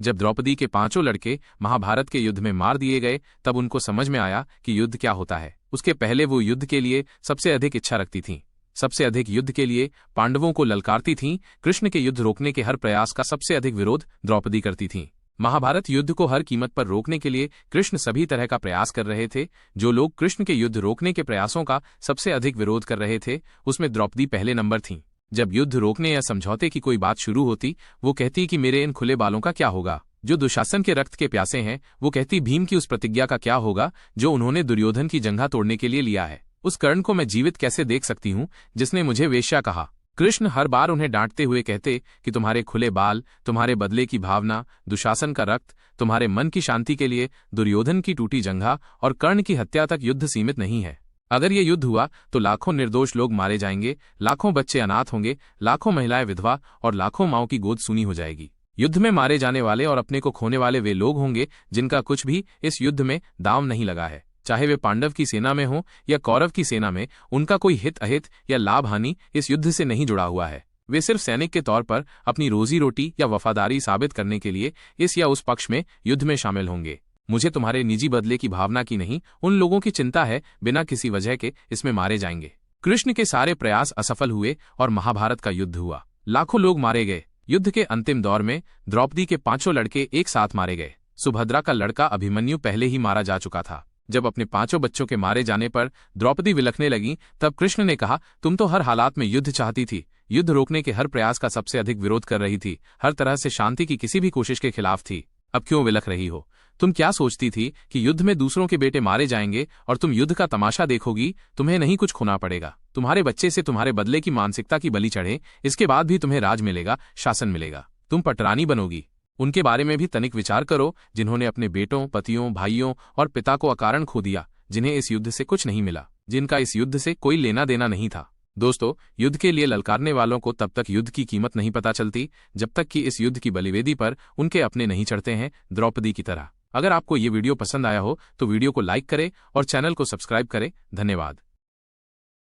जब द्रौपदी के पांचों लड़के महाभारत के युद्ध में मार दिए गए तब उनको समझ में आया कि युद्ध क्या होता है। उसके पहले वो युद्ध के लिए सबसे अधिक इच्छा रखती थीं, सबसे अधिक युद्ध के लिए पांडवों को ललकारती थीं। कृष्ण के युद्ध रोकने के हर प्रयास का सबसे अधिक विरोध द्रौपदी करती थीं। महाभारत युद्ध को हर कीमत पर रोकने के लिए कृष्ण सभी तरह का प्रयास कर रहे थे। जो लोग कृष्ण के युद्ध रोकने के प्रयासों का सबसे अधिक विरोध कर रहे थे उसमें द्रौपदी पहले नंबर थीं। जब युद्ध रोकने या समझौते की कोई बात शुरू होती वो कहती कि मेरे इन खुले बालों का क्या होगा। जो दुशासन के रक्त के प्यासे हैं वो कहती भीम की उस प्रतिज्ञा का क्या होगा जो उन्होंने दुर्योधन की जंघा तोड़ने के लिए लिया है। उस कर्ण को मैं जीवित कैसे देख सकती हूँ जिसने मुझे वेश्या कहा। कृष्ण हर बार उन्हें डांटते हुए कहते कि तुम्हारे खुले बाल, तुम्हारे बदले की भावना, दुशासन का रक्त, तुम्हारे मन की शांति के लिए दुर्योधन की टूटी जंघा और कर्ण की हत्या तक युद्ध सीमित नहीं है। अगर ये युद्ध हुआ तो लाखों निर्दोष लोग मारे जाएंगे, लाखों बच्चे अनाथ होंगे, लाखों महिलाएं विधवा और लाखों माओं की गोद सूनी हो जाएगी। युद्ध में मारे जाने वाले और अपने को खोने वाले वे लोग होंगे जिनका कुछ भी इस युद्ध में दांव नहीं लगा है। चाहे वे पांडव की सेना में हों या कौरव की सेना में, उनका कोई हित अहित या लाभ हानि इस युद्ध से नहीं जुड़ा हुआ है। वे सिर्फ सैनिक के तौर पर अपनी रोजी रोटी या वफादारी साबित करने के लिए इस या उस पक्ष में युद्ध में शामिल होंगे। मुझे तुम्हारे निजी बदले की भावना की नहीं, उन लोगों की चिंता है बिना किसी वजह के इसमें मारे जाएंगे। कृष्ण के सारे प्रयास असफल हुए और महाभारत का युद्ध हुआ। लाखों लोग मारे गए। युद्ध के अंतिम दौर में द्रौपदी के पांचों लड़के एक साथ मारे गए। सुभद्रा का लड़का अभिमन्यु पहले ही मारा जा चुका था। जब अपने पांचों बच्चों के मारे जाने पर द्रौपदी विलखने लगी तब कृष्ण ने कहा, तुम तो हर हालात में युद्ध चाहती थी, युद्ध रोकने के हर प्रयास का सबसे अधिक विरोध कर रही थी, हर तरह से शांति की किसी भी कोशिश के खिलाफ थी। अब क्यों विलख रही हो? तुम क्या सोचती थी कि युद्ध में दूसरों के बेटे मारे जाएंगे और तुम युद्ध का तमाशा देखोगी? तुम्हें नहीं कुछ खोना पड़ेगा। तुम्हारे बच्चे से तुम्हारे बदले की मानसिकता की बलि चढ़े, इसके बाद भी तुम्हें राज मिलेगा, शासन मिलेगा, तुम पटरानी बनोगी। उनके बारे में भी तनिक विचार करो जिन्होंने अपने बेटों, पतियों, भाइयों और पिता को अकारण खो दिया, जिन्हें इस युद्ध से कुछ नहीं मिला, जिनका इस युद्ध से कोई लेना देना नहीं था। दोस्तों, युद्ध के लिए ललकारने वालों को तब तक युद्ध की कीमत नहीं पता चलती जब तक कि इस युद्ध की बलिवेदी पर उनके अपने नहीं चढ़ते हैं, द्रौपदी की तरह। अगर आपको ये वीडियो पसंद आया हो तो वीडियो को लाइक करें और चैनल को सब्सक्राइब करें। धन्यवाद।